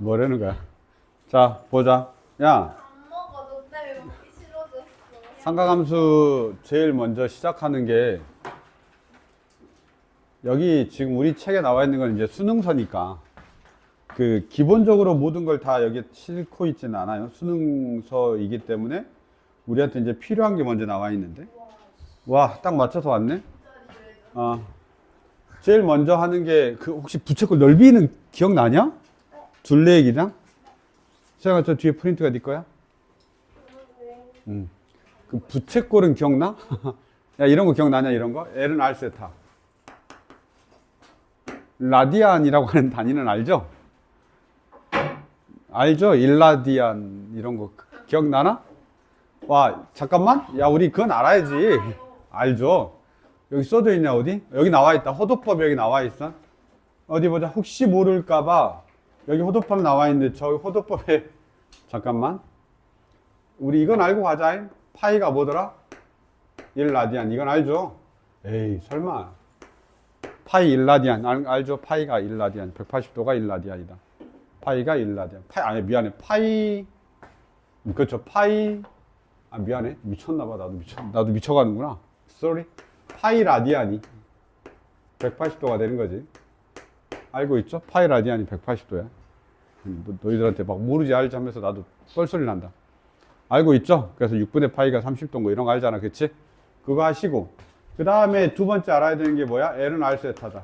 뭐라는 거야? 자, 보자. 야, 안 먹어. 너 때문에 먹기 싫어졌어. 삼각함수 제일 먼저 시작하는 게 여기 지금 우리 책에 나와 있는 건 이제 수능서니까 그 기본적으로 모든 걸 다 여기 싣고 있지는 않아요. 수능서이기 때문에 우리한테 이제 필요한 게 먼저 나와 있는데 와, 딱 맞춰서 왔네. 제일 먼저 하는 게 그 혹시 부채꼴 넓이는 기억나냐? 둘레기랑? 세영아, 저 뒤에 프린트가 네 거야? 그 부채꼴은 기억나? 야, 이런 거 기억나냐, 이런 거? L은 R세타. 라디안이라고 하는 단위는 알죠? 알죠? 1라디안, 이런 거. 기억나나? 와, 잠깐만. 야, 우리 그건 알아야지. 알죠? 여기 써져 있냐, 어디? 여기 나와 있다. 호도법 여기 나와 있어. 어디 보자. 혹시 모를까봐. 여기 호도법 나와 있는데, 저기 호도법에, 잠깐만. 우리 이건 알고 가자. 파이가 뭐더라? 1라디안. 이건 알죠? 에이, 설마. 파이 1라디안. 알죠? 파이가 1라디안. 180도가 1라디안이다. 파이가 1라디안. 아니, 미안해. 파이. 그렇죠. 파이. 아, 미안해. 미쳤나봐. 나도 미쳐가는구나. Sorry. 파이 라디안이 180도가 되는 거지. 알고 있죠? 파이 라디안이 180도야. 너희들한테 막 모르지 알지 하면서 나도 뻘소리 난다. 알고 있죠? 그래서 6분의 파이가 30도인 거 이런 거 알잖아. 그치? 그거 하시고 그 다음에 두 번째 알아야 되는 게 뭐야? L은 R세타다.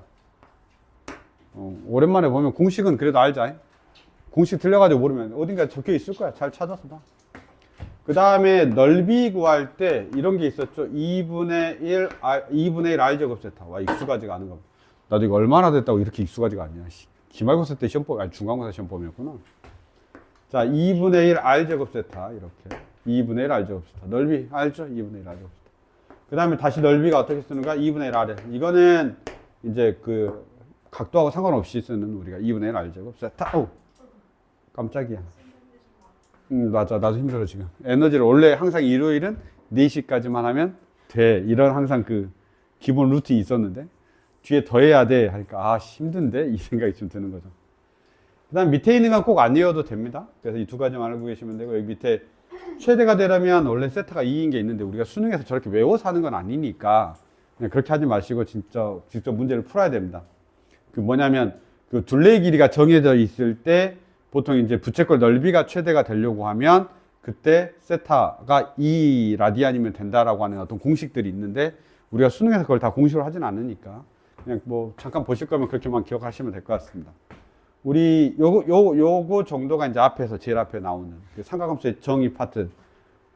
오랜만에 보면 공식은 그래도 알자. 공식 들려가지고 모르면 어딘가 적혀 있을 거야. 잘 찾아서 봐. 그 다음에 넓이 구할 때 이런 게 있었죠. 2분의 1 R제곱 세타. 와, 익숙하지가 않은 거. 나도 이거 얼마나 됐다고 이렇게 익숙하지가 않냐. 기말고사 때 아니 중간고사 시험 범위였구나. 자, 2분의 1 R제곱 세타. 이렇게. 2분의 1 R제곱 세타. 넓이 알죠? 2분의 1 R제곱 세타. 그 다음에 다시 넓이가 어떻게 쓰는가? 2분의 1 R. 이거는 이제 그 각도하고 상관없이 쓰는 우리가 2분의 1 R제곱 세타. 오, 깜짝이야. 맞아. 나도 힘들어, 지금. 에너지를 원래 항상 일요일은 4시까지만 하면 돼. 이런 항상 그 기본 루틴이 있었는데, 뒤에 더 해야 돼. 하니까, 아, 힘든데? 이 생각이 좀 드는 거죠. 그 다음 밑에 있는 건 꼭 안 외워도 됩니다. 그래서 이 두 가지만 알고 계시면 되고, 여기 밑에 최대가 되려면 원래 세타가 2인 게 있는데, 우리가 수능에서 저렇게 외워서 하는 건 아니니까, 그냥 그렇게 하지 마시고, 진짜 직접 문제를 풀어야 됩니다. 그 뭐냐면, 그 둘레의 길이가 정해져 있을 때, 보통 이제 부채꼴 넓이가 최대가 되려고 하면 그때 세타가 2 라디안이면 된다라고 하는 어떤 공식들이 있는데 우리가 수능에서 그걸 다 공식으로 하진 않으니까 그냥 뭐 잠깐 보실 거면 그렇게만 기억하시면 될 것 같습니다. 우리 요거 정도가 이제 앞에서 제일 앞에 나오는 그 삼각함수의 정의 파트,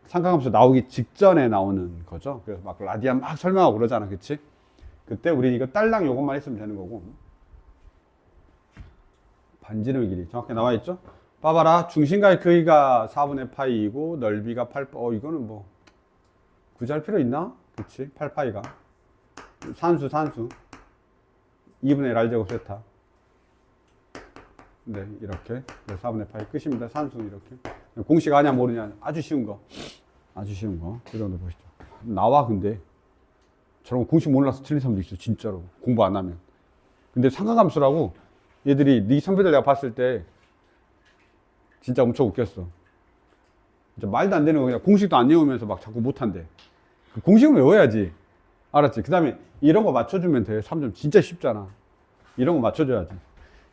삼각함수 나오기 직전에 나오는 거죠. 그래서 막 라디안 막 설명하고 그러잖아, 그치? 그때 우리 이거 딸랑 요것만 있으면 되는 거고. 반지름 길이 정확히 나와 있죠? 봐봐라. 중심과의 크기가 4분의 파이이고 넓이가 8. 이거는 뭐 굳이 할 필요 있나? 그치? 8파이가 산수 2분의 1 R제곱 세타. 네, 이렇게 4분의 파이 끝입니다. 산수 이렇게. 공식 아냐 모르냐. 아주 쉬운 거. 그 정도 보시죠. 나와. 근데 저런 거 공식 몰라서 틀린 사람도 있어, 진짜로. 공부 안 하면. 근데 삼각함수라고 얘들이 네 선배들 내가 봤을 때 진짜 엄청 웃겼어. 진짜 말도 안 되는 거 그냥 공식도 안 외우면서 막 자꾸 못한대. 공식은 외워야지. 알았지? 그 다음에 이런 거 맞춰주면 돼. 3점 진짜 쉽잖아. 이런 거 맞춰줘야지.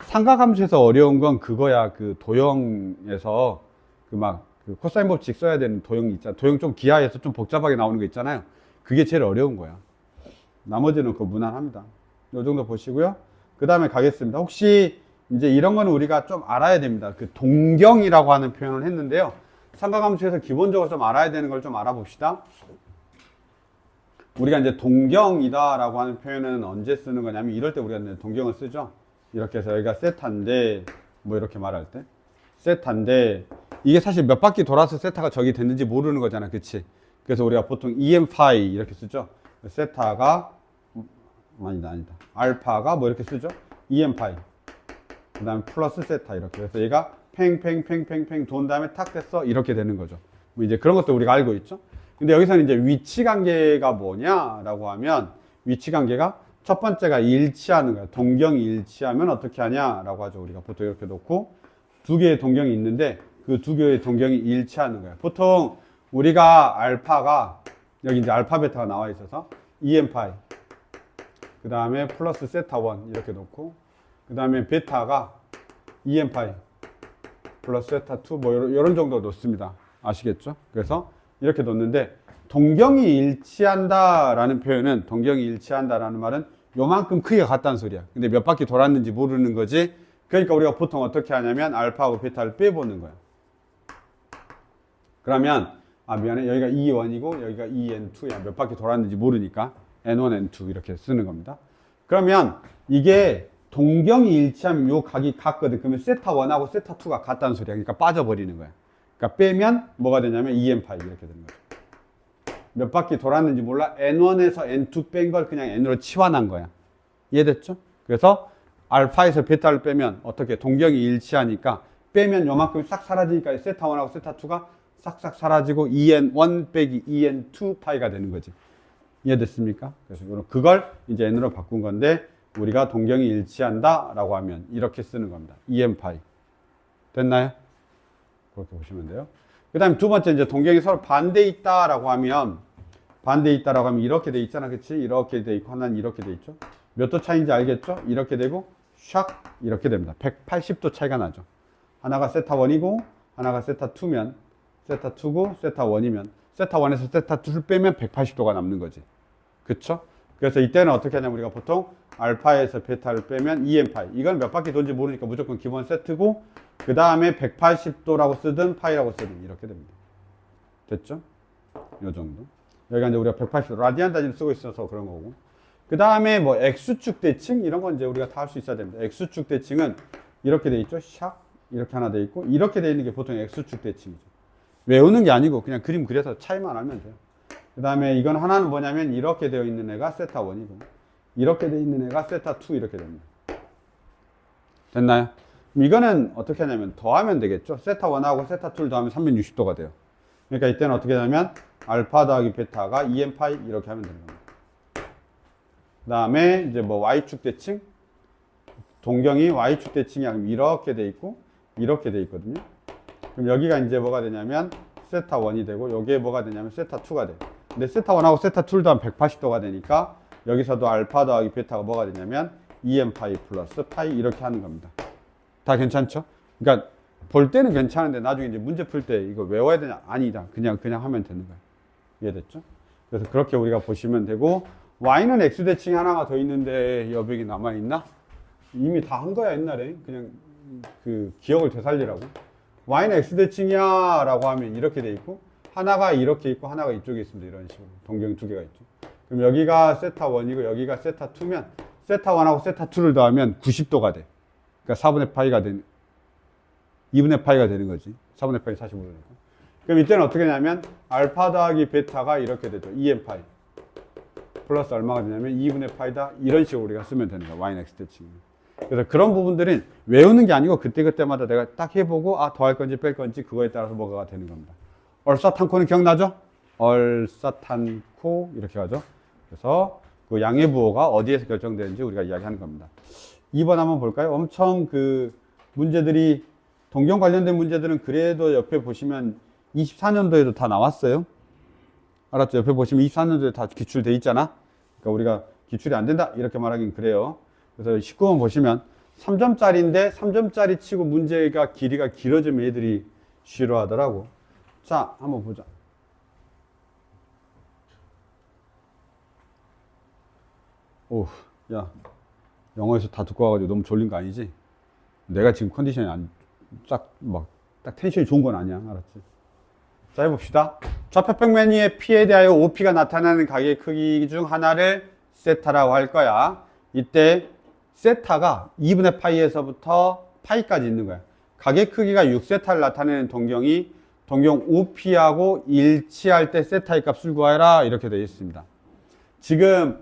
삼각함수에서 어려운 건 그거야. 그 도형에서 그 코사인 법칙 써야 되는 도형 있잖아. 도형 좀 기하에서 좀 복잡하게 나오는 거 있잖아요. 그게 제일 어려운 거야. 나머지는 그거 무난합니다. 요 정도 보시고요. 그 다음에 가겠습니다. 혹시 이제 이런 거는 우리가 좀 알아야 됩니다. 그 동경이라고 하는 표현을 했는데요. 삼각함수에서 기본적으로 좀 알아야 되는 걸 좀 알아봅시다. 우리가 이제 동경이다라고 하는 표현은 언제 쓰는 거냐면 이럴 때 우리가 이제 동경을 쓰죠. 이렇게 해서 여기가 세타인데 뭐 이렇게 말할 때 세타인데 이게 사실 몇 바퀴 돌아서 세타가 저기 됐는지 모르는 거잖아, 그치? 그래서 우리가 보통 EM 파이 이렇게 쓰죠. 세타가 아니다. 알파가 뭐 이렇게 쓰죠? EM 파이. 그 다음에 플러스 세타 이렇게. 그래서 얘가 팽팽팽팽팽 돈 다음에 탁 됐어. 이렇게 되는 거죠. 뭐 이제 그런 것도 우리가 알고 있죠. 근데 여기서는 이제 위치 관계가 뭐냐라고 하면 위치 관계가 첫 번째가 일치하는 거야. 동경이 일치하면 어떻게 하냐라고 하죠. 우리가 보통 이렇게 놓고 두 개의 동경이 있는데 그 두 개의 동경이 일치하는 거예요. 보통 우리가 알파가 여기 이제 알파 베타가 나와 있어서 EM파이 그 다음에 플러스 세타 1 이렇게 놓고 그 다음에 베타가 EM파이 플러스 세타 2 뭐 이런 정도 놓습니다. 아시겠죠? 그래서 이렇게 놓는데 동경이 일치한다라는 표현은 동경이 일치한다라는 말은 요만큼 크기가 같다는 소리야. 근데 몇 바퀴 돌았는지 모르는 거지. 그러니까 우리가 보통 어떻게 하냐면 알파하고 베타를 빼보는 거야. 그러면 미안해 여기가 E1이고 여기가 EN2야. 몇 바퀴 돌았는지 모르니까 N1, N2 이렇게 쓰는 겁니다. 그러면 이게 동경이 일치하면 요 각이 같거든. 그러면 세타 1하고 세타 2가 같다는 소리야. 그러니까 빠져버리는 거야. 그러니까 빼면 뭐가 되냐면 EN파이 이렇게 되는 거죠. 몇 바퀴 돌았는지 몰라. N1에서 N2 뺀 걸 그냥 N으로 치환한 거야. 이해됐죠? 그래서 알파에서 베타를 빼면 어떻게 동경이 일치하니까 빼면 요만큼 싹 사라지니까 세타 1하고 세타 2가 싹싹 사라지고 EN1 빼기 EN2 파이가 되는 거지. 이해됐습니까? 그래서 그걸 이제 N으로 바꾼 건데 우리가 동경이 일치한다 라고 하면 이렇게 쓰는 겁니다. EN파이. 됐나요? 그렇게 보시면 돼요. 그 다음에 두 번째 이제 동경이 서로 반대 있다라고 하면 이렇게 돼 있잖아. 그치? 이렇게 돼 있고 하나는 이렇게 돼 있죠. 몇 도 차이인지 알겠죠? 이렇게 되고 샥 이렇게 됩니다. 180도 차이가 나죠. 하나가 세타 1이고 하나가 세타 2면 세타 2고 세타 1이면 세타 1에서 세타 2를 빼면 180도가 남는 거지. 그쵸? 그래서 이때는 어떻게 하냐면 우리가 보통 알파에서 베타를 빼면 EN파이. 이건 몇 바퀴 돈지 모르니까 무조건 기본 세트고 그 다음에 180도라고 쓰든 파이라고 쓰든 이렇게 됩니다. 됐죠? 요 정도. 여기가 이제 우리가 180도 라디안 단위를 쓰고 있어서 그런 거고. 그 다음에 뭐 X축 대칭 이런 건 이제 우리가 다 할 수 있어야 됩니다. X축 대칭은 이렇게 돼 있죠. 샥 이렇게 하나 돼 있고 이렇게 돼 있는 게 보통 X축 대칭이죠. 외우는 게 아니고 그냥 그림 그려서 차이만 알면 돼요. 그 다음에 이건 하나는 뭐냐면 이렇게 되어 있는 애가 세타 1이고 이렇게 되어 있는 애가 세타 2 이렇게 됩니다. 됐나요? 그럼 이거는 어떻게 하냐면 더하면 되겠죠. 세타 1하고 세타 2를 더하면 360도가 돼요. 그러니까 이때는 어떻게 하냐면 알파 더하기 베타가 EN파이 이렇게 하면 되는 겁니다. 그 다음에 이제 뭐 Y축 대칭 동경이 Y축 대칭이 아니면 이렇게 돼 있고 이렇게 돼 있거든요. 그럼 여기가 이제 뭐가 되냐면 세타 1이 되고 여기에 뭐가 되냐면 세타 2가 돼요. 근데 세타 1하고 세타 2를 더하면 180도가 되니까 여기서도 알파 더하기 베타가 뭐가 되냐면 EN파이 플러스 파이 이렇게 하는 겁니다. 다 괜찮죠? 그러니까 볼 때는 괜찮은데 나중에 이제 문제 풀 때 이거 외워야 되냐? 아니다. 그냥 하면 되는 거예요. 이해됐죠? 그래서 그렇게 우리가 보시면 되고 Y는 X 대칭이 하나가 더 있는데 여백이 남아있나? 이미 다 한 거야 옛날에. 그냥 그 기억을 되살리라고. Y는 X 대칭이야 라고 하면 이렇게 돼 있고 하나가 이렇게 있고 하나가 이쪽에 있습니다. 이런 식으로 동경 두 개가 있죠. 그럼 여기가 세타 1이고 여기가 세타 2면 세타 1하고 세타 2를 더하면 90도가 돼. 그러니까 4분의 파이가 되는 2분의 파이가 되는 거지. 4분의 파이 45도니까. 그럼 이때는 어떻게 되냐면 알파 더하기 베타가 이렇게 되죠. EN파이 플러스 얼마가 되냐면 2분의 파이다. 이런 식으로 우리가 쓰면 되는 거야. Y는 X 대칭. 그래서 그런 부분들은 외우는 게 아니고 그때그때마다 내가 딱 해보고 더할 건지 뺄 건지 그거에 따라서 뭐가 되는 겁니다. 얼싸탄코는 기억나죠? 얼싸탄코 이렇게 하죠. 그래서 그 양의 부호가 어디에서 결정되는지 우리가 이야기하는 겁니다. 2번 한번 볼까요? 엄청 그 문제들이 동경 관련된 문제들은 그래도 옆에 보시면 24년도에도 다 나왔어요. 알았죠? 옆에 보시면 24년도에 다 기출돼 있잖아. 그러니까 우리가 기출이 안 된다 이렇게 말하긴 그래요. 그래서 19번 보시면 3점짜리인데 3점짜리 치고 문제가 길이가 길어지면 애들이 싫어하더라고. 자, 한번 보자. 오, 야, 영어에서 다 듣고 와가지고 너무 졸린 거 아니지? 내가 지금 컨디션이 딱 텐션이 좋은 건 아니야. 알았지? 자, 해봅시다. 좌표평면 위에 P에 대하여 OP가 나타나는 가게 크기 중 하나를 세타라고 할 거야. 이때 세타가 2분의 파이에서부터 파이까지 있는 거야. 가게 크기가 6세타를 나타내는 동경이 동경 OP하고 일치할 때 세타의 값을 구하라 이렇게 되어 있습니다. 지금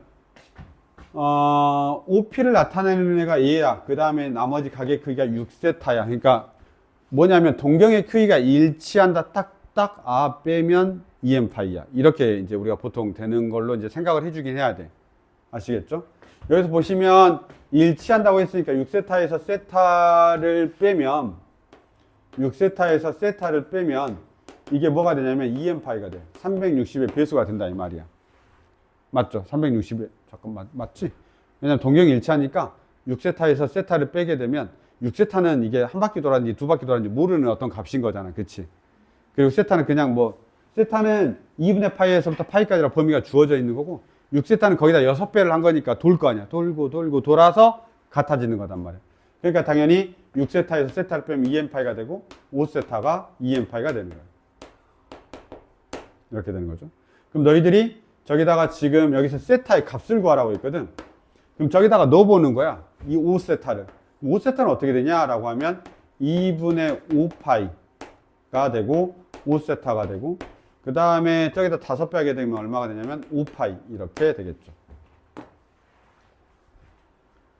OP를 나타내는 애가 얘야. 그 다음에 나머지 가게 크기가 6세타야. 그러니까 뭐냐면 동경의 크기가 일치한다. 딱 빼면 EN파이야. 이렇게 이제 우리가 보통 되는 걸로 이제 생각을 해주긴 해야 돼. 아시겠죠? 여기서 보시면 일치한다고 했으니까 6세타에서 세타를 빼면 6세타에서 세타를 빼면 이게 뭐가 되냐면 2n파이가 돼. 360의 배수가 된다 이 말이야. 맞죠? 360의 잠깐만 맞지? 왜냐면 동경이 일치하니까 6세타에서 세타를 빼게 되면 6세타는 이게 한 바퀴 돌았는지 두 바퀴 돌았는지 모르는 어떤 값인 거잖아. 그치? 그리고 세타는 그냥 뭐 세타는 2분의 파이에서부터 파이까지라 범위가 주어져 있는 거고 6세타는 거기다 6배를 한 거니까 돌 거 아니야. 돌고 돌고 돌아서 같아지는 거단 말이야. 그러니까 당연히 6세타에서 세타를 빼면 2n파이가 되고 5세타가 2n파이가 되는 거야. 이렇게 되는 거죠. 그럼 너희들이 저기다가 지금 여기서 세타의 값을 구하라고 했거든. 그럼 저기다가 넣어보는 거야. 이 5세타를. 5세타는 어떻게 되냐라고 하면 2분의 5파이가 되고 5세타가 되고 그 다음에 저기다 5배 하게 되면 얼마가 되냐면 5파이 이렇게 되겠죠.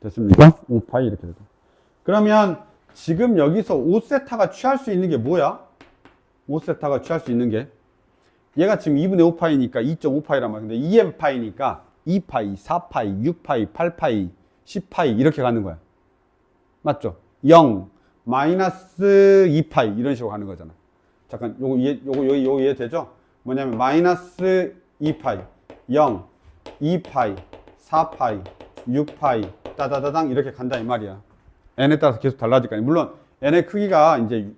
됐습니까? 5파이 이렇게 되죠. 그러면 지금 여기서 5세타가 취할 수 있는 게 뭐야? 5세타가 취할 수 있는 게 얘가 지금 2분의 5파이니까 2.5파이란 말인데 2n파이니까 2파이, 4파이, 6파이, 8파이, 10파이 이렇게 가는 거야. 맞죠? 0, 마이너스 2파이 이런 식으로 가는 거잖아. 잠깐 요거 이해 되죠? 뭐냐면 마이너스 2파이, 0, 2파이, 4파이, 6파이 따다다당 이렇게 간다 이 말이야. n에 따라서 계속 달라질 거 아니야. 물론 n의 크기가 이제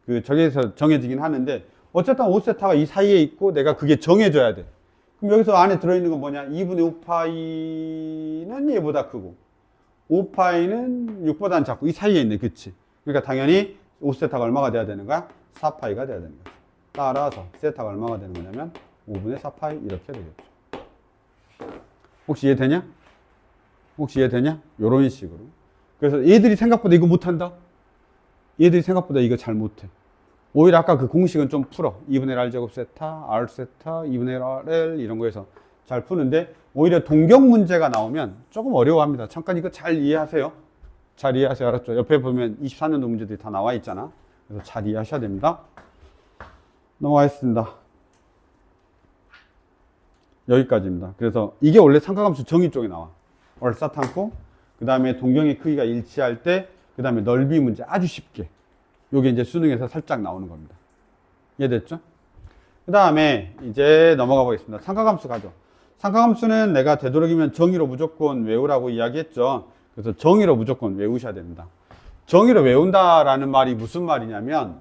그 저기에서 정해지긴 하는데 어쨌든 5세타가 이 사이에 있고 내가 그게 정해져야 돼. 그럼 여기서 안에 들어있는 건 뭐냐? 2분의 5파이는 얘보다 크고 5파이는 6보다는 작고 이 사이에 있네. 그치? 그러니까 당연히 5세타가 얼마가 돼야 되는 거야? 4파이가 돼야 되는 거야. 따라서 세타가 얼마가 되는 거냐면 5분의 4파이 이렇게 되겠죠. 혹시 이해되냐? 혹시 이해되냐? 요런 식으로. 그래서 얘들이 생각보다 이거 못한다? 얘들이 생각보다 이거 잘 못해. 오히려 아까 그 공식은 좀 풀어. 2분의 R 제곱 세타, R 세타, 2분의 RL 이런 거에서 잘 푸는데 오히려 동경 문제가 나오면 조금 어려워합니다. 잠깐 이거 잘 이해하세요. 잘 이해하세요. 알았죠? 옆에 보면 24년도 문제들이 다 나와 있잖아. 그래서 잘 이해하셔야 됩니다. 넘어가겠습니다. 여기까지입니다. 그래서 이게 원래 삼각함수 정의 쪽에 나와. 얼싸탄고, 그 다음에 동경의 크기가 일치할 때, 그 다음에 넓이 문제 아주 쉽게. 요게 이제 수능에서 살짝 나오는 겁니다. 이해됐죠? 그 다음에 이제 넘어가 보겠습니다. 삼각함수 가죠. 삼각함수는 내가 되도록이면 정의로 무조건 외우라고 이야기했죠. 그래서 정의로 무조건 외우셔야 됩니다. 정의로 외운다라는 말이 무슨 말이냐면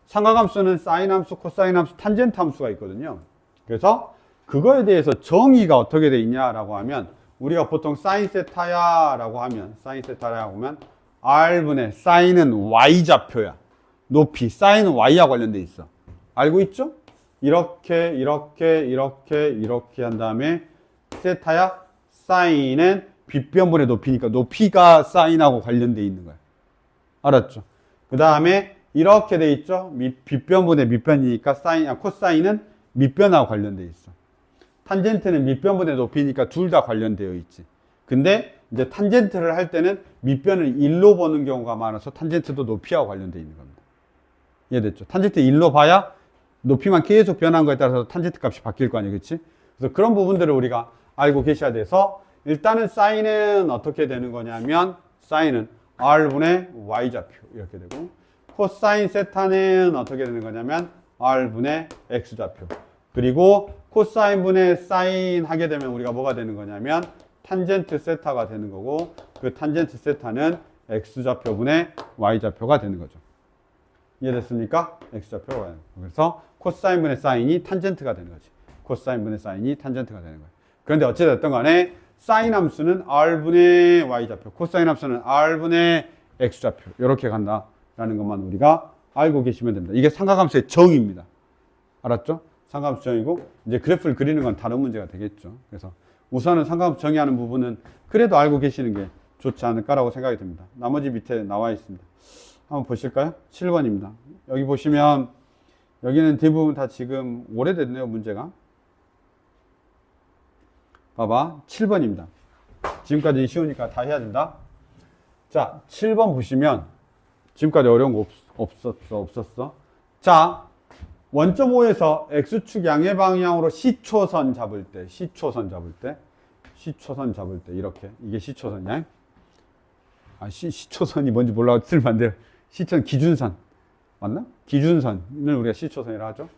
삼각함수는 사인 함수, 코사인 함수, 탄젠트 함수가 있거든요. 그래서 그거에 대해서 정의가 어떻게 돼 있냐라고 하면 우리가 보통 사인 세타야 라고 하면 사인 세타라고 하면 R분의 사인은 Y좌표야. 높이 사인은 Y와 관련돼 있어. 알고 있죠? 이렇게 한 다음에 세타야 사인은 빗변분의 높이니까 높이가 사인하고 관련돼 있는 거야. 알았죠? 그 다음에 이렇게 돼 있죠? 빗변분의 밑변이니까 코사인은 밑변하고 관련돼 있어. 탄젠트는 밑변분의 높이니까 둘 다 관련되어 있지. 근데 이제 탄젠트를 할 때는 밑변을 1로 보는 경우가 많아서 탄젠트도 높이하고 관련되어 있는 겁니다. 이해됐죠? 탄젠트 1로 봐야 높이만 계속 변한 거에 따라서 탄젠트 값이 바뀔 거 아니에요. 그치? 그래서 그런 부분들을 우리가 알고 계셔야 돼서 일단은 사인은 어떻게 되는 거냐면 사인은 R분의 Y좌표 이렇게 되고 코사인 세타는 어떻게 되는 거냐면 R분의 X좌표 그리고 코사인분의 사인 하게 되면 우리가 뭐가 되는 거냐면 탄젠트 세타가 되는 거고 그 탄젠트 세타는 X좌표분의 Y좌표가 되는 거죠. 이해됐습니까? X좌표가 되는 거예요. 그래서 코사인분의 사인이 탄젠트가 되는 거지. 코사인분의 사인이 탄젠트가 되는 거예요. 그런데 어찌됐든 간에 사인 함수는 R분의 Y좌표, 코사인 함수는 R분의 X좌표 이렇게 간다라는 것만 우리가 알고 계시면 됩니다. 이게 삼각함수의 정의입니다. 알았죠? 삼각함수 정의고 이제 그래프를 그리는 건 다른 문제가 되겠죠. 그래서 우선은 삼각함수 정의하는 부분은 그래도 알고 계시는 게 좋지 않을까라고 생각이 듭니다. 나머지 밑에 나와 있습니다. 한번 보실까요? 7번입니다. 여기 보시면 여기는 대부분 다 지금 오래됐네요. 문제가. 봐봐. 7번입니다. 지금까지 쉬우니까 다 해야 된다. 자, 7번 보시면 지금까지 어려운 거 없었어. 자, 원점5에서 X축 양의 방향으로 시초선 잡을 때 이렇게 이게 시초선이야. 시초선이 뭔지 몰라 쓰면 안 돼요. 시초선 기준선. 맞나? 기준선을 우리가 시초선이라 하죠.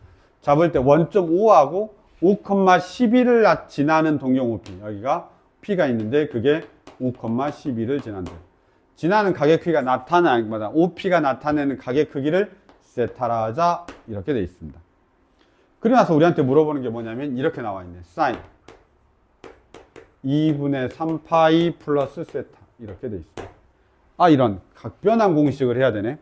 잡을 때 1.5하고 5,11을 지나는 동경 OP. 여기가 P가 있는데 그게 5,11을 지난다. 지나는 가계 크기가 나타나는 것마다 OP가 나타내는 가계 크기를 세타라 하자. 이렇게 되어 있습니다. 그리고 나서 우리한테 물어보는 게 뭐냐면 이렇게 나와 있네. 사인 2분의 3파이 플러스 세타. 이렇게 되어 있습니다. 아, 이런 각변환 공식을 해야 되네.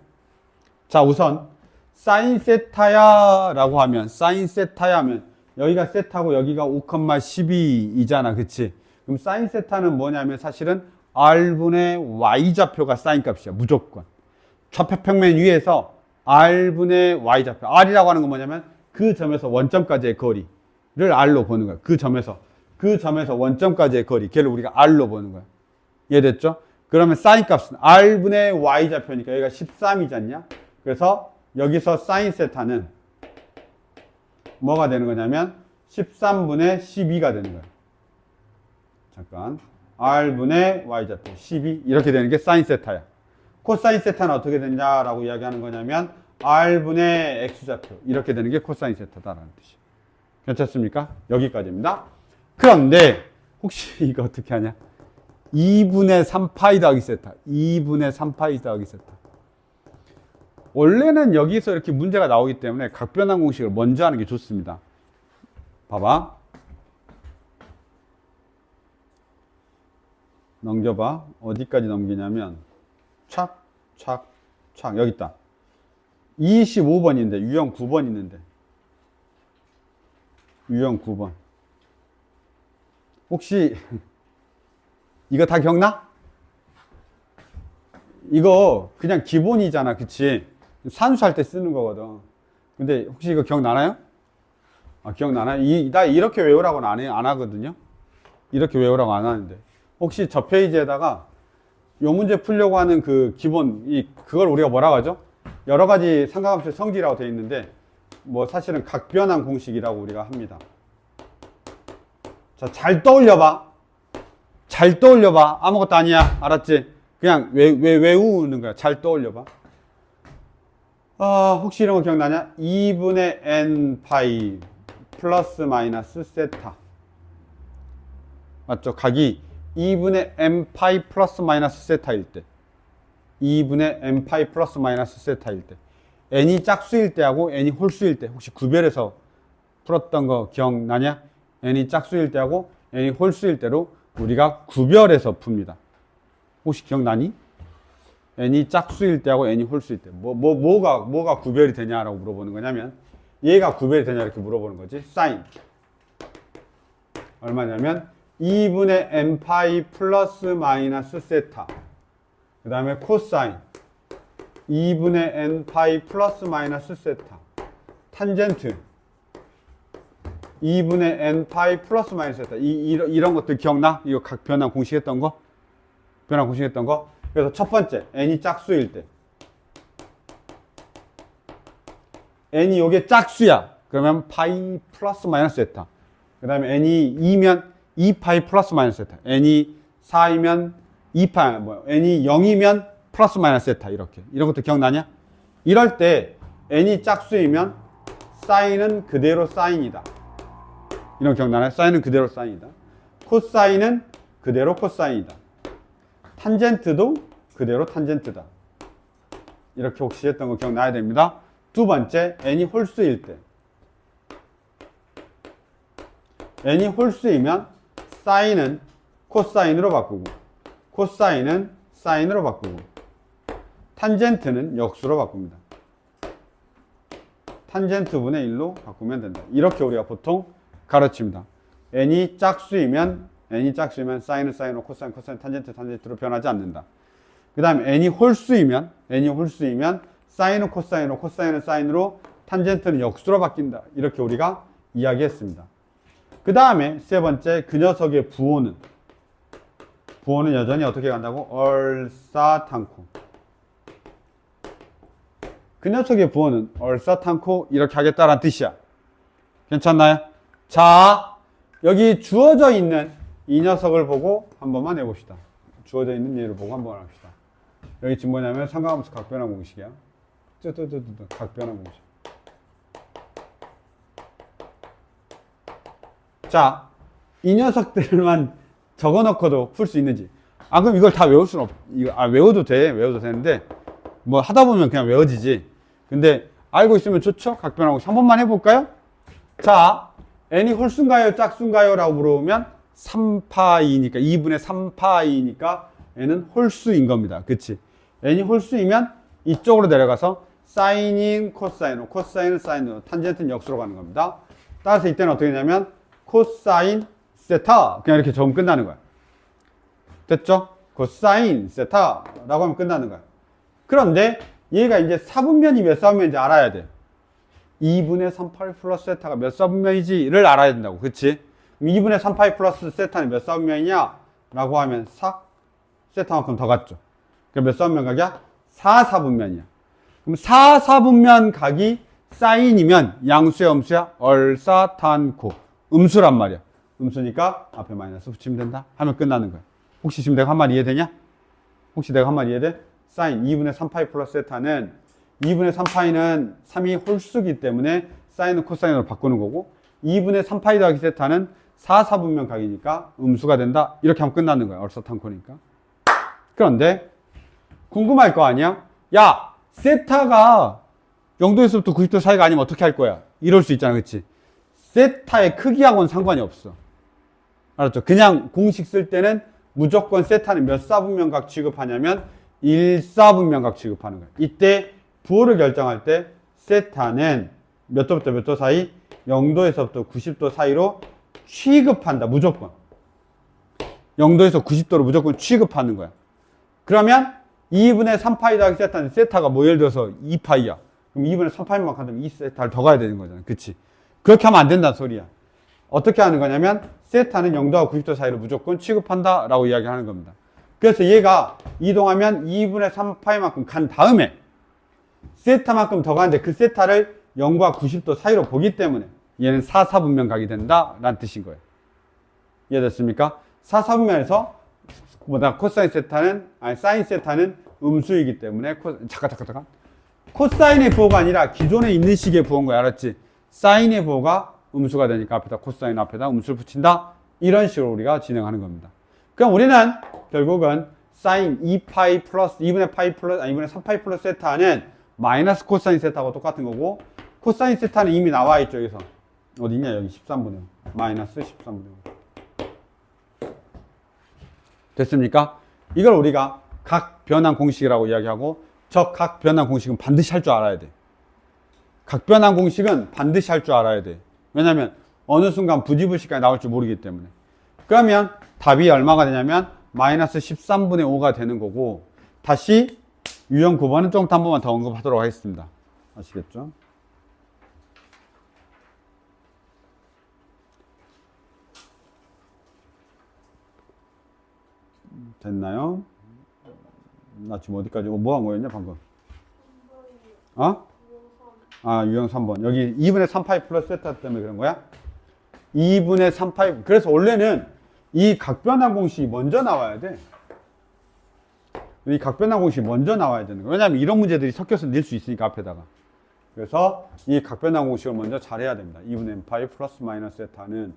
자, 우선 사인 세타야 라고 하면 사인 세타야 하면 여기가 세타고 여기가 5,12이잖아. 그치? 그럼 사인 세타는 뭐냐면 사실은 R분의 Y좌표가 사인 값이야. 무조건. 좌표 평면 위에서 R분의 Y좌표. R이라고 하는 건 뭐냐면 그 점에서 원점까지의 거리를 R로 보는 거야. 그 점에서 원점까지의 거리. 걔를 우리가 R로 보는 거야. 이해됐죠? 그러면 사인 값은 R분의 Y좌표니까 여기가 13이지 않냐? 그래서 여기서 사인 세타는 뭐가 되는 거냐면 13분의 12가 되는 거예요. 잠깐. R분의 Y좌표 12 이렇게 되는 게 사인 세타야. 코사인 세타는 어떻게 되냐라고 이야기하는 거냐면 R분의 X좌표 이렇게 되는 게 코사인 세타다라는 뜻이에요. 괜찮습니까? 여기까지입니다. 그런데 혹시 이거 어떻게 하냐? 2분의 3파이 더하기 세타 2분의 3파이 더하기 세타 원래는 여기서 이렇게 문제가 나오기 때문에 각변환 공식을 먼저 하는 게 좋습니다. 봐봐. 넘겨봐. 어디까지 넘기냐면 착, 착, 착. 여기 있다. 25번인데 유형 9번 있는데 유형 9번 혹시 이거 다 기억나? 이거 그냥 기본이잖아. 그치? 산수할 때 쓰는 거거든. 근데 혹시 이거 기억나나요? 아, 기억나나요? 나 이렇게 외우라고는 안 하거든요. 이렇게 외우라고 안 하는데 혹시 저 페이지에다가 요 문제 풀려고 하는 그 기본 그걸 우리가 뭐라고 하죠? 여러 가지 삼각함수 성질이라고 되어 있는데 뭐 사실은 각변환 공식이라고 우리가 합니다. 자, 잘 떠올려봐. 잘 떠올려봐. 아무것도 아니야. 알았지? 그냥 외우는 거야. 잘 떠올려봐. 혹시 이런 거 기억나냐? 2분의 n 파이 플러스 마이너스 세타. 맞죠? 각이 2분의 m 파이 플러스 마이너스 세타일 때 2분의 m 파이 플러스 마이너스 세타일 때 n이 짝수일 때하고 n이 홀수일 때 혹시 구별해서 풀었던 거 기억나냐? n이 짝수일 때하고 n이 홀수일 때로 우리가 구별해서 풉니다. 혹시 기억나니? n이 짝수일 때하고 n이 홀수일 때 뭐가 구별이 되냐라고 물어보는 거냐면 얘가 구별이 되냐 이렇게 물어보는 거지. 사인 얼마냐면 2분의 n 파이 플러스 마이너스 세타 그 다음에 코사인 2분의 n 파이 플러스 마이너스 세타 탄젠트 2분의 n 파이 플러스 마이너스 세타 이런 것들 기억나? 이거 각 변환 공식했던 거? 변환 공식했던 거? 그래서 첫 번째 n이 짝수일 때 n이 요게 짝수야 그러면 파이 플러스 마이너스 세타 그 다음에 n이 2면 2파이 플러스 마이너스 세타 n이 4이면 2파이 n이 0이면 플러스 마이너스 세타 이렇게 이런 것도 기억나냐? 이럴 때 n이 짝수이면 사인은 그대로 사인이다 이런 거 기억나나요? 사인은 그대로 사인이다 코사인은 그대로 코사인이다 탄젠트도 그대로 탄젠트다 이렇게 혹시 했던 거 기억나야 됩니다. 두 번째 n이 홀수일 때 n이 홀수이면 사인은 코사인으로 바꾸고 코사인은 사인으로 바꾸고 탄젠트는 역수로 바꿉니다. 탄젠트 분의 1로 바꾸면 된다. 이렇게 우리가 보통 가르칩니다. n이 짝수이면 사인은 사인으로 코사인 탄젠트로 변하지 않는다. 그 다음에 n이 홀수이면 사인은 코사인으로 코사인은 사인으로 탄젠트는 역수로 바뀐다. 이렇게 우리가 이야기했습니다. 그 다음에 세 번째 그 녀석의 부호는 여전히 어떻게 간다고? 얼싸탄코 그 녀석의 부호는 얼싸탄코 이렇게 하겠다라는 뜻이야. 괜찮나요? 자, 여기 주어져 있는 이 녀석을 보고 한 번만 해봅시다. 주어져 있는 얘를 보고 한 번 합시다. 여기 지금 뭐냐면 삼각함수 각변환 공식이야. 각 변환 공식. 자, 이 녀석들만 적어놓고도 풀 수 있는지. 아, 그럼 이걸 다 외울 수는 외워도 외워도 되는데, 뭐 하다 보면 그냥 외워지지. 근데 알고 있으면 좋죠? 각 변환 공식. 한 번만 해볼까요? 자, n이 홀수인가요? 짝수인가요? 라고 물어보면 3파이니까, 2분의 3파이니까 n은 홀수인 겁니다. 그치? n이 홀수이면 이쪽으로 내려가서 사인인 코사인으로, 코사인은 사인으로, 탄젠트는 역수로 가는 겁니다. 따라서 이때는 어떻게 되냐면 코사인 세타 그냥 이렇게 적으면 끝나는 거야. 됐죠? 코사인 세타라고 하면 끝나는 거야. 그런데 얘가 이제 사분면이 몇 사분면인지 알아야 돼. 2분의 3파이 플러스 세타가 몇 사분면이지를 알아야 된다고. 그치? 2분의 3파이 플러스 세타는 몇 사분면이냐? 라고 하면 4 세타만큼 더 갔죠. 그럼 몇 사분면 각이야? 4사분면이야. 그럼 4사분면 각이 사인이면 양수야 음수야? 얼사탄코. 음수란 말이야. 음수니까 앞에 마이너스 붙이면 된다 하면 끝나는 거야. 혹시 지금 내가 한 말 이해되냐? 혹시 내가 한 말 이해돼? 사인 2분의 3파이 플러스 세타는 2분의 3파이는 3이 홀수기 때문에 사인은 코사인으로 바꾸는 거고 2분의 3파이 더하기 세타는 4사분면 각이니까 음수가 된다. 이렇게 하면 끝나는 거야. 얼사탄코니까. 그런데 궁금할 거 아니야? 야, 세타가 0도에서부터 90도 사이가 아니면 어떻게 할 거야? 이럴 수 있잖아. 그치? 세타의 크기하고는 상관이 없어. 알았죠? 그냥 공식 쓸 때는 무조건 세타는 몇 사분면각 취급하냐면 1사분면각 취급하는 거야. 이때 부호를 결정할 때 세타는 몇 도부터 몇 도 사이? 0도에서부터 90도 사이로 취급한다. 무조건. 0도에서 90도로 무조건 취급하는 거야. 그러면 2분의 3파이 더하기 세타는 세타가 뭐 예를 들어서 2파이야. 그럼 2분의 3파이만 하면 2세타를 더 가야 되는 거잖아. 그치? 그렇게 하면 안 된다는 소리야. 어떻게 하는 거냐면 세타는 0도와 90도 사이로 무조건 취급한다 라고 이야기하는 겁니다. 그래서 얘가 이동하면 2분의 3파이만큼 간 다음에 세타만큼 더 가는데 그 세타를 0과 90도 사이로 보기 때문에 얘는 4사분면 각이 된다 라는 뜻인 거예요. 이해됐습니까? 4사분면에서 코사인 세타는 사인 세타는 음수이기 때문에 잠깐 코사인의 부호가 아니라 기존에 있는 식의 부호인 거야. 알았지? 사인의 부호가 음수가 되니까 앞에다 코사인 앞에다 음수를 붙인다. 이런 식으로 우리가 진행하는 겁니다. 그럼 우리는 결국은 사인 2파이 플러스 2분의 파이 플러스 2분의 3파이 플러스 세타는 마이너스 코사인 세타하고 똑같은 거고 코사인 세타는 이미 나와 있죠. 여기서 어디 있냐? 여기 13분의 5 마이너스 13분의 5 됐습니까? 이걸 우리가 각 변환 공식이라고 이야기하고 저 각 변환 공식은 반드시 할 줄 알아야 돼. 각 변환 공식은 반드시 할 줄 알아야 돼. 왜냐면 어느 순간 부지불식까지 나올 줄 모르기 때문에. 그러면 답이 얼마가 되냐면 마이너스 13분의 5가 되는 거고 다시 유형 9번은 좀 한 번만 더 언급하도록 하겠습니다. 아시겠죠? 됐나요? 나 지금 어디까지 뭐 한 거였냐 방금? 어? 아, 유형 3번. 여기 2분의 3파이 플러스 세타 때문에 그런 거야? 2분의 3파이. 그래서 원래는 이 각변환 공식이 먼저 나와야 돼. 이 각변환 공식이 먼저 나와야 되는 거야. 왜냐하면 이런 문제들이 섞여서 낼 수 있으니까 앞에다가. 그래서 이 각변환 공식을 먼저 잘해야 됩니다. 2분의 파이 플러스 마이너스 세타는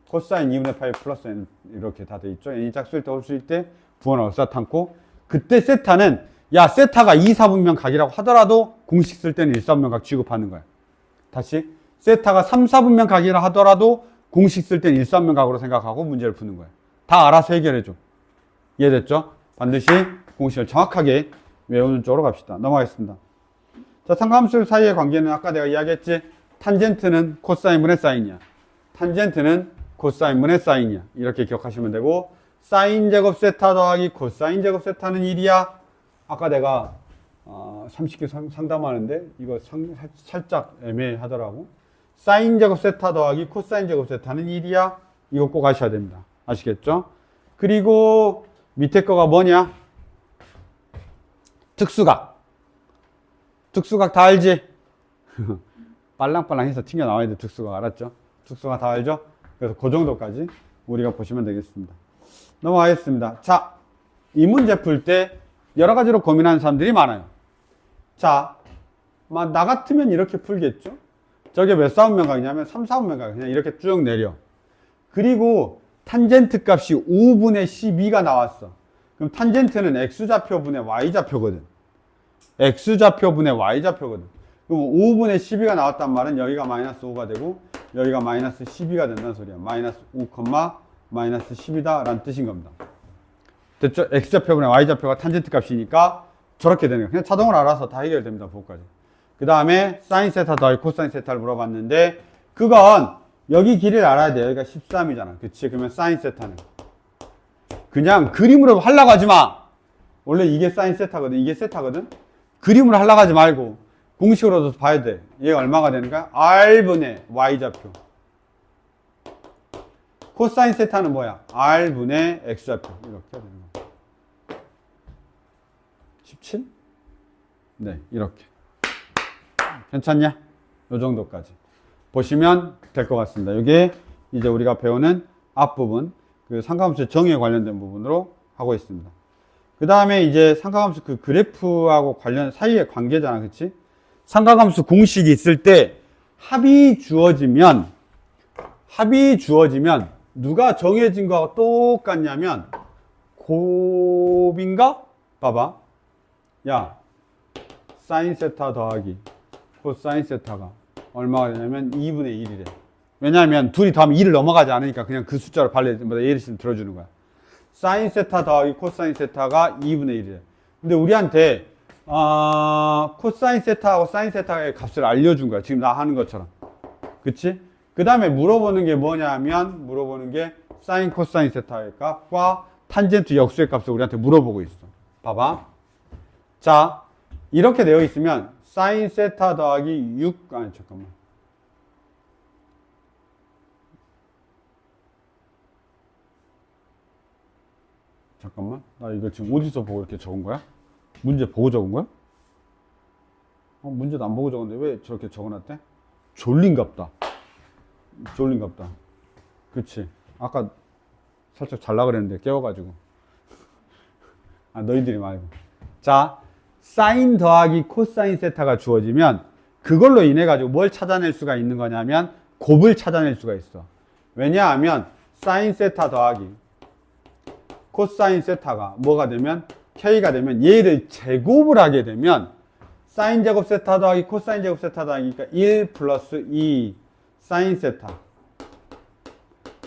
코사인 2분의 파이 플러스 n 이렇게 다 돼 있죠. n이 짝수일 때 홀수일 때 부호는 얼사탄고 그때 세타는 야 세타가 2사분면 각이라고 하더라도 공식 쓸 때는 1사분면 각 취급하는 거야. 다시 세타가 3사분면 각이라 하더라도 공식 쓸 때는 1사분면 각으로 생각하고 문제를 푸는 거야. 다 알아서 해결해줘. 이해됐죠? 반드시 공식을 정확하게 외우는 쪽으로 갑시다. 넘어가겠습니다. 자, 삼각함수 사이의 관계는 아까 내가 이야기했지. 탄젠트는 코사인분의 사인이야. 탄젠트는 코사인분의 사인이야. 이렇게 기억하시면 되고 사인 제곱 세타 더하기 코사인 제곱 세타는 1이야. 아까 내가 30개 상담하는데 이거 살짝 애매하더라고. 사인 제곱 세타 더하기 코사인 제곱 세타는 1이야. 이거 꼭 아셔야 됩니다. 아시겠죠? 그리고 밑에 거가 뭐냐? 특수각. 특수각 다 알지? 빨랑빨랑해서 튕겨 나와야 돼. 특수각 알았죠? 특수각 다 알죠? 그래서 그 정도까지 우리가 보시면 되겠습니다. 넘어가겠습니다. 자, 이 문제 풀 때 여러 가지로 고민하는 사람들이 많아요. 자, 나 같으면 이렇게 풀겠죠? 저게 몇 사분면각이냐면 3, 4분면각. 그냥 이렇게 쭉 내려. 그리고 탄젠트 값이 5분의 12가 나왔어. 그럼 탄젠트는 x좌표분의 y좌표거든. x좌표분의 y좌표거든. 그럼 5분의 12가 나왔단 말은 여기가 마이너스 5가 되고 여기가 마이너스 12가 된다는 소리야. 마이너스 5, 마이너스 10이다 라는 뜻인 겁니다. 됐죠? x좌표분의 y좌표가 탄젠트 값이니까 저렇게 되는 거예요. 그냥 자동으로 알아서 다 해결됩니다. 부호까지. 그 다음에 사인 세타 더하기 코사인 세타를 물어봤는데 그건 여기 길이를 알아야 돼요. 여기가 13이잖아. 그치? 그러면 사인 세타는 그냥 그림으로 하려고 하지 마. 원래 이게 사인 세타거든. 이게 세타거든. 그림으로 하려고 하지 말고 공식으로도 봐야 돼. 얘가 얼마가 되는가? R분의 Y좌표. 코사인 세타는 뭐야? R분의 X좌표. 이렇게 되는 거야. 17? 네, 이렇게. 괜찮냐? 요 정도까지. 보시면 될 것 같습니다. 이게 이제 우리가 배우는 앞부분, 그 삼각함수 정의에 관련된 부분으로 하고 있습니다. 그 다음에 이제 삼각함수 그 그래프하고 관련 사이의 관계잖아. 그치? 삼각함수 공식이 있을 때 합이 주어지면 누가 정해진 거하고 똑같냐면 곱인가? 봐봐. 야, 사인 세타 더하기 코사인 세타가 얼마가 되냐면 2분의 1이래. 왜냐하면 둘이 더하면 2를 넘어가지 않으니까 그냥 그 숫자로 예를 들어주는 거야. 사인 세타 더하기 코사인 세타가 2분의 1이래. 근데 우리한테 코사인 세타하고 사인 세타의 값을 알려준 거야. 지금 나 하는 것처럼. 그치? 그 다음에 물어보는 게 뭐냐면 물어보는 게 사인 코사인 세타의 값과 탄젠트 역수의 값을 우리한테 물어보고 있어. 봐봐. 자, 이렇게 되어 있으면 사인 세타 더하기 6 잠깐만. 잠깐만. 나 이거 지금 어디서 보고 이렇게 적은 거야? 문제 보고 적은 거야? 문제도 안 보고 적었는데 왜 저렇게 적어놨대? 졸린갑다. 그치? 아까 살짝 잘라 그랬는데 깨워가지고. 너희들이 말고. 자, 사인 더하기 코사인 세타가 주어지면 그걸로 인해 가지고 뭘 찾아낼 수가 있는 거냐면 곱을 찾아낼 수가 있어. 왜냐하면 사인 세타 더하기 코사인 세타가 뭐가 되면 k가 되면 얘를 제곱을 하게 되면 사인 제곱 세타 더하기 코사인 제곱 세타 더하기니까 1 플러스 2 사인 세타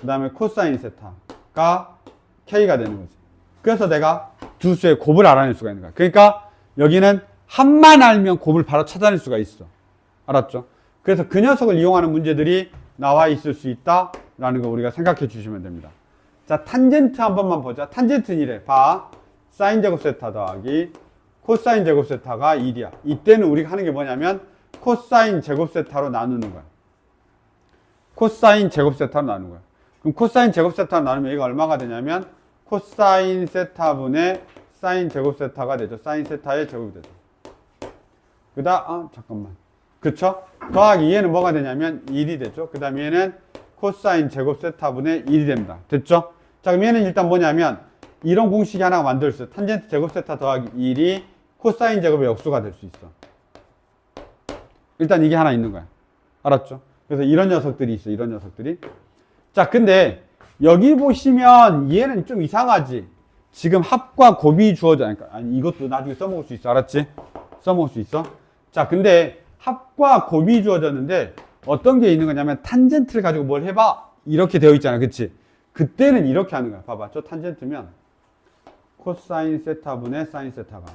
그 다음에 코사인 세타가 k가 되는 거지. 그래서 내가 두 수의 곱을 알아낼 수가 있는 거야. 그러니까 여기는 합만 알면 곱을 바로 찾아낼 수가 있어. 알았죠? 그래서 그 녀석을 이용하는 문제들이 나와 있을 수 있다라는 거 우리가 생각해 주시면 됩니다. 자, 탄젠트 한 번만 보자. 탄젠트는 이래. 봐. 사인 제곱 세타 더하기 코사인 제곱 세타가 1이야. 이때는 우리가 하는 게 뭐냐면 코사인 제곱 세타로 나누는 거야. 코사인 제곱 세타로 나누는 거야. 그럼 코사인 제곱 세타로 나누면 얘가 얼마가 되냐면 코사인 세타분의 사인 제곱 세타가 되죠. 사인 세타의 제곱이 되죠. 잠깐만. 그쵸? 더하기 얘는 뭐가 되냐면 1이 되죠. 그 다음에 얘는 코사인 제곱 세타분의 1이 됩니다. 됐죠? 자, 그럼 얘는 일단 뭐냐면 이런 공식이 하나가 만들 수 있어. 탄젠트 제곱 세타 더하기 1이 코사인 제곱의 역수가 될 수 있어. 일단 이게 하나 있는 거야. 알았죠? 그래서 이런 녀석들이 있어. 이런 녀석들이. 자, 근데 여기 보시면 얘는 좀 이상하지? 지금 합과 곱이 주어져. 아니, 이것도 나중에 써먹을 수 있어. 알았지? 써먹을 수 있어. 자, 근데 합과 곱이 주어졌는데 어떤 게 있는 거냐면 탄젠트를 가지고 뭘 해봐. 이렇게 되어 있잖아. 그치? 그때는 이렇게 하는 거야. 봐봐. 저 탄젠트면 코사인 세타분의 사인 세타가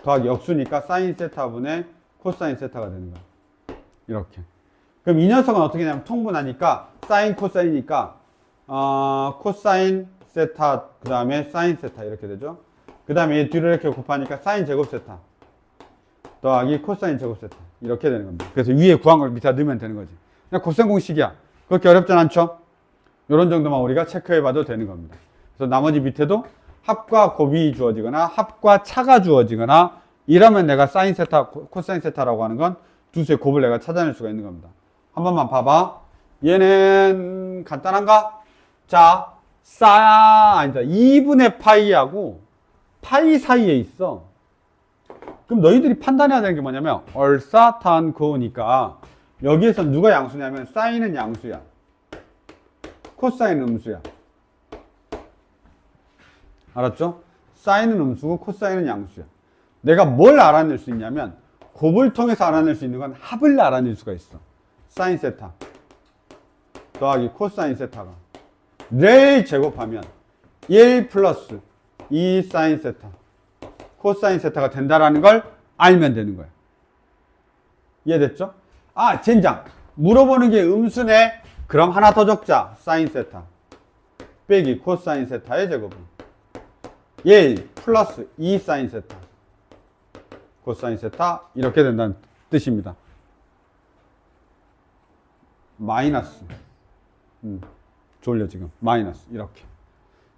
더하기 역수니까 사인 세타분의 코사인 세타가 되는 거야. 이렇게. 그럼 이 녀석은 어떻게 되냐면 통분하니까 사인 코사인이니까 코사인 세타 그 다음에 사인 세타 이렇게 되죠. 그 다음에 얘 뒤를 이렇게 곱하니까 사인 제곱 세타 더하기 코사인 제곱 세타 이렇게 되는 겁니다. 그래서 위에 구한 걸 밑에 넣으면 되는 거지. 그냥 곱셈 공식이야. 그렇게 어렵진 않죠? 이런 정도만 우리가 체크해 봐도 되는 겁니다. 그래서 나머지 밑에도 합과 곱이 주어지거나 합과 차가 주어지거나 이러면 내가 사인 세타, 코사인 세타라고 하는 건 두 수의 곱을 내가 찾아낼 수가 있는 겁니다. 한 번만 봐봐. 얘는 간단한가? 자, 아니다. 2분의 파이하고 파이 사이에 있어. 그럼 너희들이 판단해야 되는 게 뭐냐면 얼싸탄코니까 여기에서 누가 양수냐면 사인은 양수야, 코사인은 음수야. 알았죠? 사인은 음수고 코사인은 양수야. 내가 뭘 알아낼 수 있냐면 곱을 통해서 알아낼 수 있는 건 합을 알아낼 수가 있어. 사인 세타 더하기 코사인 세타가 를 제곱하면 1 플러스 2 사인 세타 코사인 세타가 된다라는 걸 알면 되는 거야. 이해됐죠? 아, 젠장. 물어보는 게 음수네. 그럼 하나 더 적자. 사인 세타 빼기 코사인 세타의 제곱은 1 플러스 2 사인 세타 코사인 세타 이렇게 된다는 뜻입니다. 마이너스 졸려 지금 마이너스 이렇게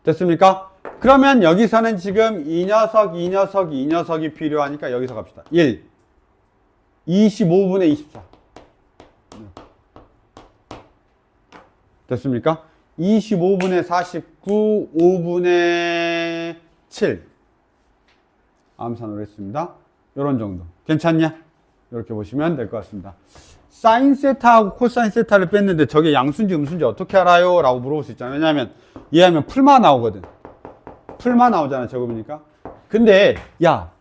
됐습니까? 그러면 여기서는 지금 이 녀석이 필요하니까 여기서 갑시다. 1 25분의 24 됐습니까? 25분의 49 5분의 7 암산으로 했습니다. 이런 정도 괜찮냐? 이렇게 보시면 될 것 같습니다. 사인 세타하고 코사인 세타를 뺐는데 저게 양수인지 음수인지 어떻게 알아요? 라고 물어볼 수 있잖아요. 왜냐하면 이해하면 풀만 나오거든. 풀만 나오잖아. 제곱이니까. 근데 야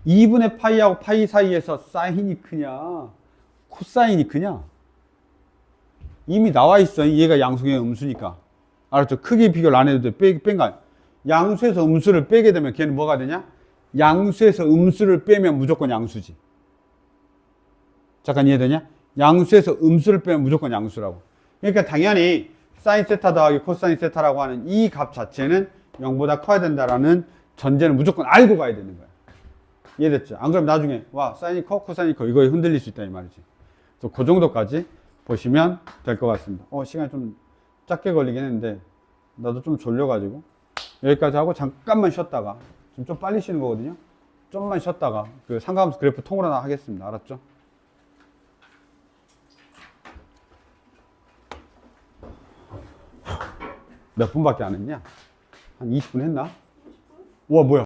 2분의 파이하고 파이 사이에서 사인이 크냐 코사인이 크냐 이미 나와 있어. 얘가 양수의 음수니까. 알았죠? 크게 비교를 안 해도 돼. 뺀 거 아니야. 양수에서 음수를 빼게 되면 걔는 뭐가 되냐? 양수에서 음수를 빼면 무조건 양수지. 잠깐 이해되냐? 양수에서 음수를 빼면 무조건 양수라고. 그러니까 당연히 사인 세타 더하기 코사인 세타라고 하는 이 값 자체는 0보다 커야 된다라는 전제는 무조건 알고 가야 되는 거야. 이해됐죠? 안 그러면 나중에 와 사인이 커 코사인이 커 이거에 흔들릴 수 있다 이 말이지. 그래서 그 정도까지 보시면 될 것 같습니다. 시간이 좀 짧게 걸리긴 했는데 나도 좀 졸려가지고 여기까지 하고 잠깐만 쉬었다가 지금 좀 빨리 쉬는 거거든요. 좀만 쉬었다가 그 상가함수 그래프 통으로 하겠습니다. 알았죠? 몇 분밖에 안 했냐? 한 20분 했나? 우와 뭐야